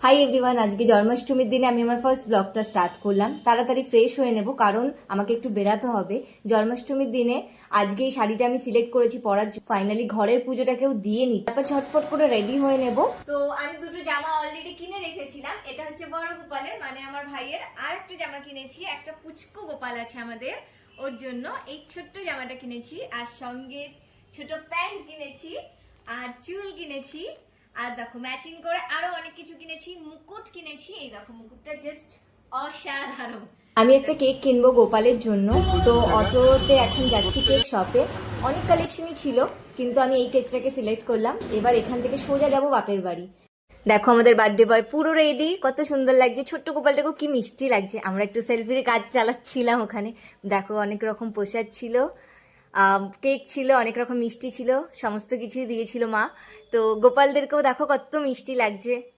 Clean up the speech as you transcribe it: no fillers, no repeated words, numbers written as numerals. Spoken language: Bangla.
হাই এভরিওয়ান, আজকে জন্মাষ্টমীর দিনে আমি আমার ফার্স্ট ব্লগটা স্টার্ট করলাম। তাড়াতাড়ি ফ্রেশ হয়ে নেব, কারণ আমাকে একটু বেরাতে হবে জন্মাষ্টমীর দিনে। আজকে এই শাড়িটা আমি সিলেক্ট করেছি পরার, ফাইনালি ঘরের পুজোটাকেও দিয়ে নিই, তারপর ঝটপট করে রেডি হয়ে নেব। তো আমি দুটো জামা অলরেডি কিনে রেখেছিলাম। এটা হচ্ছে বড় গোপালের, মানে আমার ভাইয়ের। আর একটা জামা কিনেছি, একটা পুচকু গোপাল আছে আমাদের, ওর জন্য এই ছোট্ট জামাটা কিনেছি। আর সঙ্গে ছোট প্যান্ট কিনেছি, আর চুল কিনেছি, আর দেখো ম্যাচিং করে আরো অনেক কিছু কিনেছি। মুকুট কিনেছি, এই দেখো মুকুটটা জাস্ট অসাধারণ। আমি একটা কেক কিনবো গোপালের জন্য, তো অটোতে এখন যাচ্ছি কেক শপে। অনেক কালেকশনই ছিল, কিন্তু আমি এই কেকটাকে সিলেক্ট করলাম। এবার এখান থেকে সোজা যাবো বাপের বাড়ি। দেখো আমাদের বার্থডে বয় পুরো রেডি, কত সুন্দর লাগছে। ছোট্ট গোপালটাকে কি মিষ্টি লাগছে। আমরা একটু সেলফির কাজ চালাচ্ছিলাম ওখানে। দেখো অনেক রকম পোশাক ছিল, কেক ছিল, অনেক রকম মিষ্টি ছিল, সমস্ত কিছুই দিয়েছিল মা। তো গোপালদেরকেও দেখো কত মিষ্টি লাগছে।